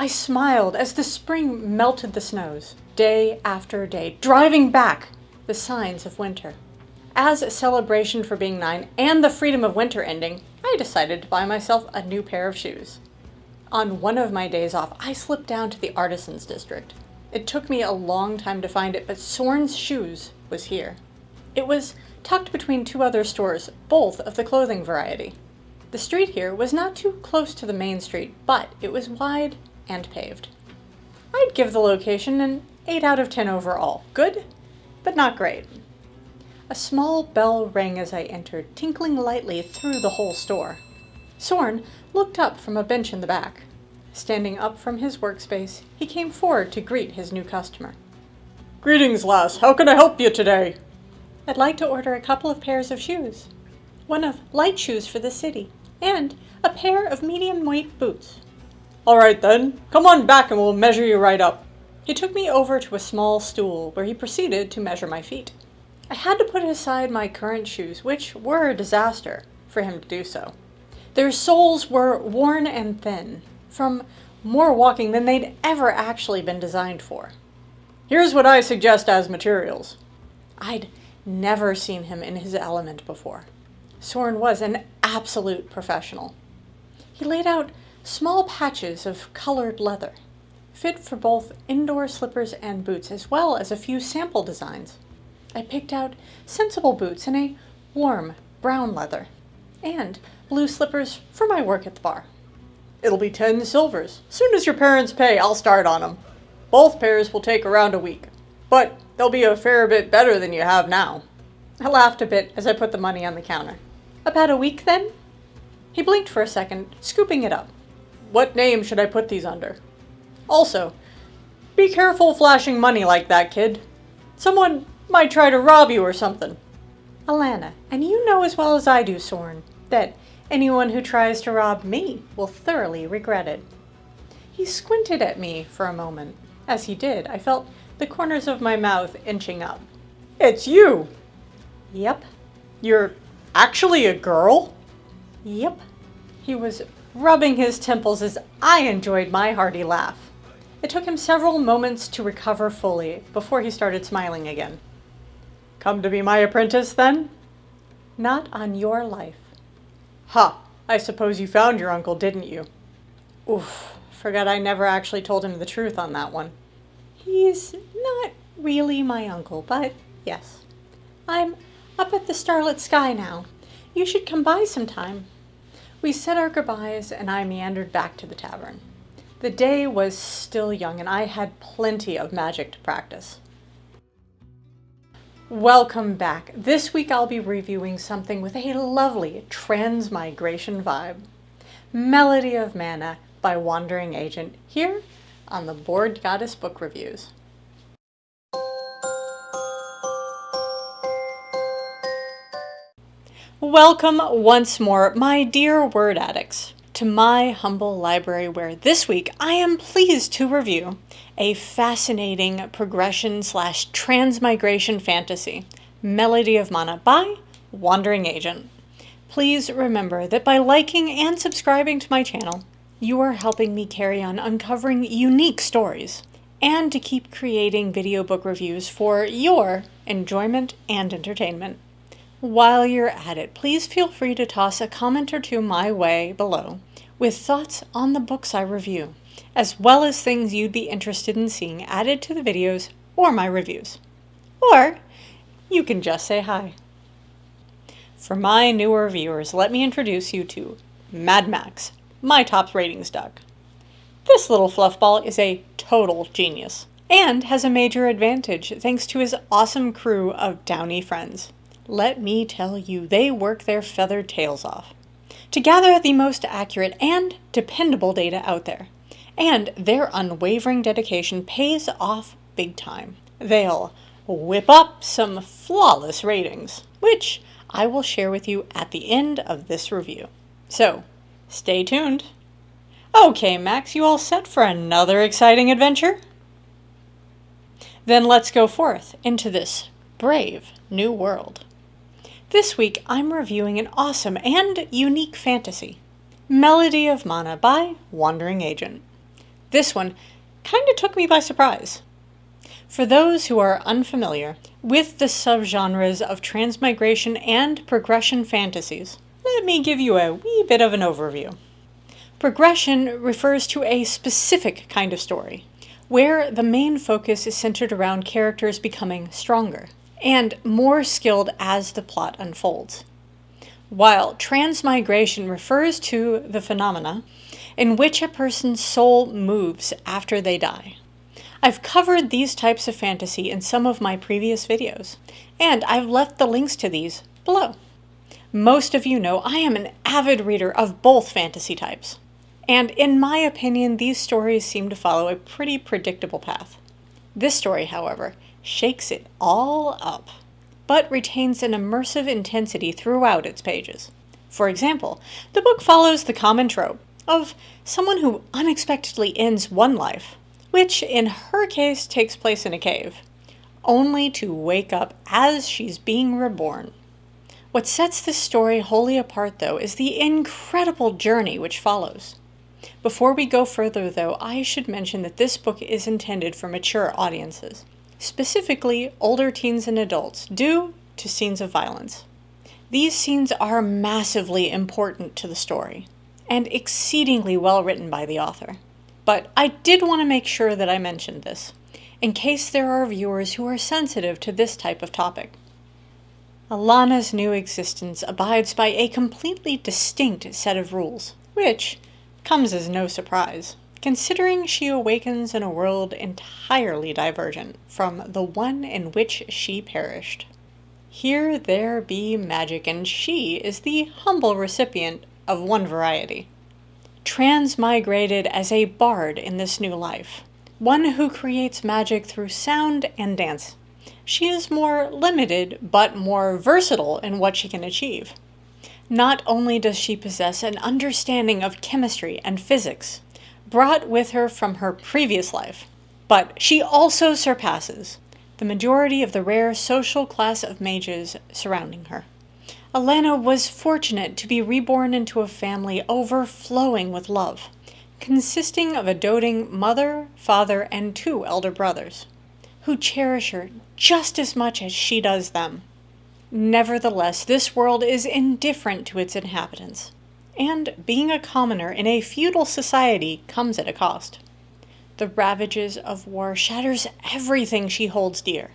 I smiled as the spring melted the snows, day after day, driving back the signs of winter. As a celebration for being 9 and the freedom of winter ending, I decided to buy myself a new pair of shoes. On one of my days off, I slipped down to the Artisans District. It took me a long time to find it, but Soren's Shoes was here. It was tucked between 2 other stores, both of the clothing variety. The street here was not too close to the main street, but it was wide and paved. I'd give the location an 8 out of 10 overall. Good, but not great. A small bell rang as I entered, tinkling lightly through the whole store. Soren looked up from a bench in the back. Standing up from his workspace, he came forward to greet his new customer. Greetings, lass. How can I help you today? I'd like to order a couple of pairs of shoes. One of light shoes for the city, and a pair of medium weight boots. All right then. Come on back and we'll measure you right up. He took me over to a small stool where he proceeded to measure my feet. I had to put aside my current shoes, which were a disaster, for him to do so. Their soles were worn and thin, from more walking than they'd ever actually been designed for. Here's what I suggest as materials. I'd never seen him in his element before. Soren was an absolute professional. He laid out small patches of colored leather, fit for both indoor slippers and boots, as well as a few sample designs. I picked out sensible boots in a warm brown leather, and blue slippers for my work at the bar. It'll be 10 silvers. Soon as your parents pay, I'll start on them. Both pairs will take around a week, but they'll be a fair bit better than you have now. I laughed a bit as I put the money on the counter. About a week, then? He blinked for a second, scooping it up. What name should I put these under? Also, be careful flashing money like that, kid. Someone might try to rob you or something. Alana, and you know as well as I do, Soren, that anyone who tries to rob me will thoroughly regret it. He squinted at me for a moment. As he did, I felt the corners of my mouth inching up. It's you! Yep. You're actually a girl? Yep. He was rubbing his temples as I enjoyed my hearty laugh. It took him several moments to recover fully before he started smiling again. Come to be my apprentice, then? Not on your life. Ha! I suppose you found your uncle, didn't you? Oof, forgot I never actually told him the truth on that one. He's not really my uncle, but yes. I'm up at the starlit sky now. You should come by sometime. We said our goodbyes, and I meandered back to the tavern. The day was still young, and I had plenty of magic to practice. Welcome back. This week I'll be reviewing something with a lovely transmigration vibe. Melody of Mana by Wandering Agent, here on the Bored Goddess Book Reviews. Welcome once more, my dear word addicts, to my humble library where this week I am pleased to review a fascinating progression/transmigration fantasy, Melody of Mana by Wandering Agent. Please remember that by liking and subscribing to my channel, you are helping me carry on uncovering unique stories and to keep creating video book reviews for your enjoyment and entertainment. While you're at it, please feel free to toss a comment or two my way below with thoughts on the books I review, as well as things you'd be interested in seeing added to the videos or my reviews. Or you can just say hi. For my newer viewers, let me introduce you to Mad Max, my top ratings duck. This little fluffball is a total genius and has a major advantage thanks to his awesome crew of downy friends. Let me tell you, they work their feathered tails off to gather the most accurate and dependable data out there. And their unwavering dedication pays off big time. They'll whip up some flawless ratings, which I will share with you at the end of this review. So, stay tuned. Okay, Max, you all set for another exciting adventure? Then let's go forth into this brave new world. This week, I'm reviewing an awesome and unique fantasy, Melody of Mana by Wandering Agent. This one kinda took me by surprise. For those who are unfamiliar with the subgenres of transmigration and progression fantasies, let me give you a wee bit of an overview. Progression refers to a specific kind of story, where the main focus is centered around characters becoming stronger and more skilled as the plot unfolds. While transmigration refers to the phenomena in which a person's soul moves after they die. I've covered these types of fantasy in some of my previous videos, and I've left the links to these below. Most of you know I am an avid reader of both fantasy types, and in my opinion, these stories seem to follow a pretty predictable path. This story, however, shakes it all up, but retains an immersive intensity throughout its pages. For example, the book follows the common trope of someone who unexpectedly ends one life, which in her case takes place in a cave, only to wake up as she's being reborn. What sets this story wholly apart, though, is the incredible journey which follows. Before we go further, though, I should mention that this book is intended for mature audiences, specifically older teens and adults, due to scenes of violence. These scenes are massively important to the story, and exceedingly well written by the author. But I did want to make sure that I mentioned this, in case there are viewers who are sensitive to this type of topic. Alana's new existence abides by a completely distinct set of rules, which comes as no surprise, considering she awakens in a world entirely divergent from the one in which she perished. Here there be magic, and she is the humble recipient of one variety. Transmigrated as a bard in this new life, one who creates magic through sound and dance. She is more limited, but more versatile in what she can achieve. Not only does she possess an understanding of chemistry and physics, brought with her from her previous life, but she also surpasses the majority of the rare social class of mages surrounding her. Alana was fortunate to be reborn into a family overflowing with love, consisting of a doting mother, father, and 2 elder brothers, who cherish her just as much as she does them. Nevertheless, this world is indifferent to its inhabitants, and being a commoner in a feudal society comes at a cost. The ravages of war shatters everything she holds dear,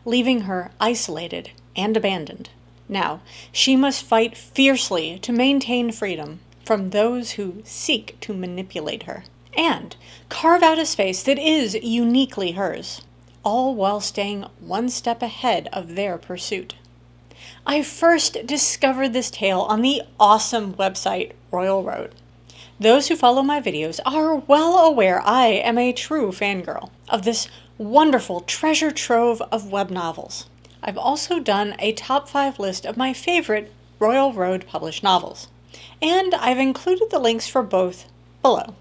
leaving her isolated and abandoned. Now, she must fight fiercely to maintain freedom from those who seek to manipulate her, and carve out a space that is uniquely hers, all while staying one step ahead of their pursuit. I first discovered this tale on the awesome website Royal Road. Those who follow my videos are well aware I am a true fangirl of this wonderful treasure trove of web novels. I've also done a top 5 list of my favorite Royal Road published novels, and I've included the links for both below.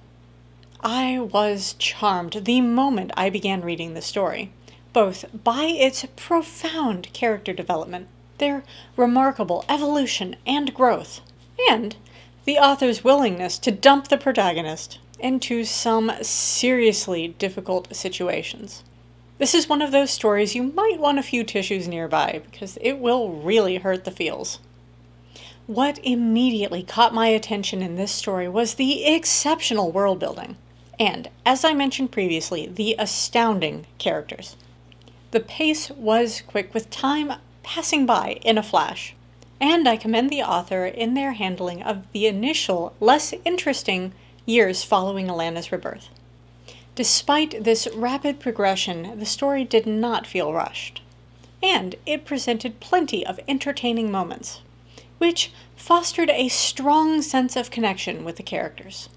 I was charmed the moment I began reading the story, both by its profound character development, their remarkable evolution and growth, and the author's willingness to dump the protagonist into some seriously difficult situations. This is one of those stories you might want a few tissues nearby, because it will really hurt the feels. What immediately caught my attention in this story was the exceptional world building, and, as I mentioned previously, the astounding characters. The pace was quick, with time passing by in a flash, and I commend the author in their handling of the initial, less interesting years following Alana's rebirth. Despite this rapid progression, the story did not feel rushed, and it presented plenty of entertaining moments, which fostered a strong sense of connection with the characters.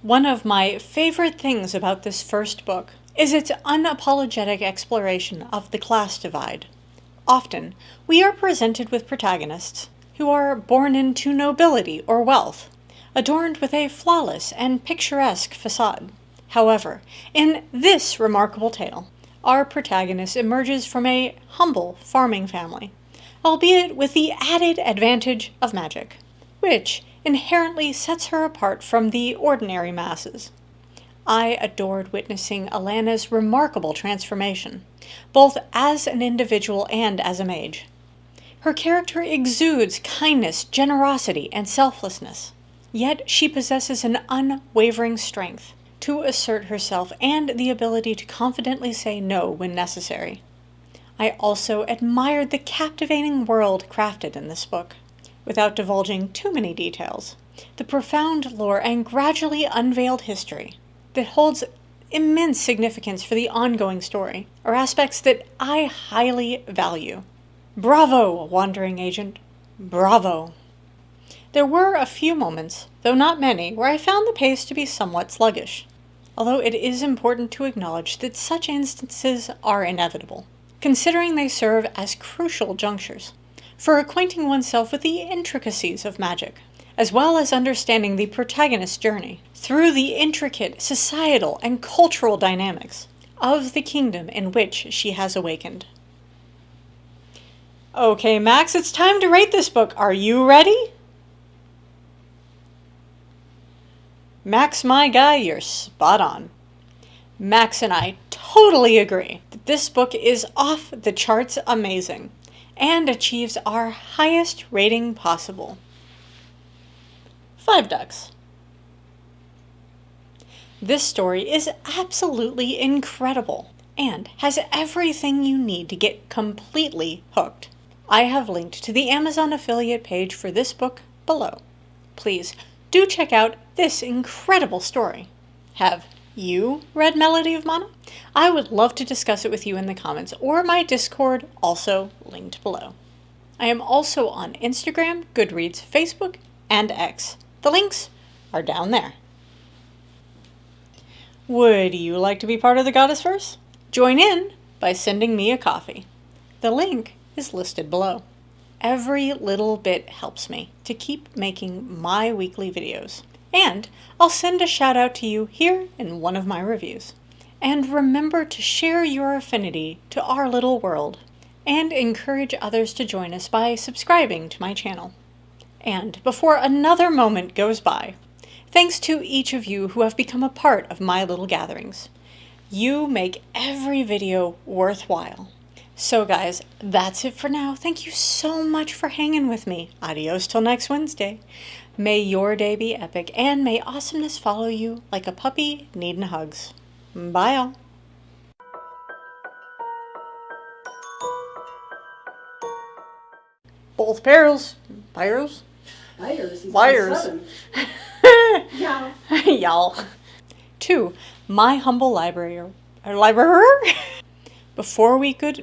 One of my favorite things about this first book is its unapologetic exploration of the class divide. Often, we are presented with protagonists who are born into nobility or wealth, adorned with a flawless and picturesque facade. However, in this remarkable tale, our protagonist emerges from a humble farming family, albeit with the added advantage of magic, which inherently sets her apart from the ordinary masses. I adored witnessing Alana's remarkable transformation, both as an individual and as a mage. Her character exudes kindness, generosity, and selflessness, yet she possesses an unwavering strength to assert herself and the ability to confidently say no when necessary. I also admired the captivating world crafted in this book. Without divulging too many details, the profound lore and gradually unveiled history that holds immense significance for the ongoing story are aspects that I highly value. Bravo, Wandering Agent. Bravo. There were a few moments, though not many, where I found the pace to be somewhat sluggish, although it is important to acknowledge that such instances are inevitable, considering they serve as crucial junctures for acquainting oneself with the intricacies of magic, as well as understanding the protagonist's journey through the intricate societal and cultural dynamics of the kingdom in which she has awakened. Okay, Max, it's time to rate this book. Are you ready? Max, my guy, you're spot on. Max and I totally agree that this book is off the charts amazing and achieves our highest rating possible. 5 ducks. This story is absolutely incredible and has everything you need to get completely hooked. I have linked to the Amazon affiliate page for this book below. Please do check out this incredible story. Have you read Melody of Mana? I would love to discuss it with you in the comments or my Discord, also linked below. I am also on Instagram, Goodreads, Facebook, and X. The links are down there. Would you like to be part of the Goddessverse? Join in by sending me a coffee. The link is listed below. Every little bit helps me to keep making my weekly videos. And I'll send a shout out to you here in one of my reviews. And remember to share your affinity to our little world and encourage others to join us by subscribing to my channel. And before another moment goes by, thanks to each of you who have become a part of my little gatherings. You make every video worthwhile. So guys, that's it for now. Thank you so much for hanging with me. Adios till next Wednesday. May your day be epic, and may awesomeness follow you like a puppy needing hugs. Bye all. Both pairs. Pairs? Liars. Liars. Yeah. Y'all. 2. My humble librarer. Librarer? Before we good?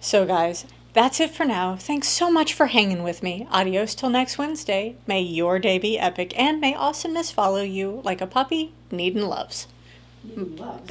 So guys, that's it for now. Thanks so much for hanging with me. Adios till next Wednesday. May your day be epic, and may awesomeness follow you like a puppy needing loves. Love.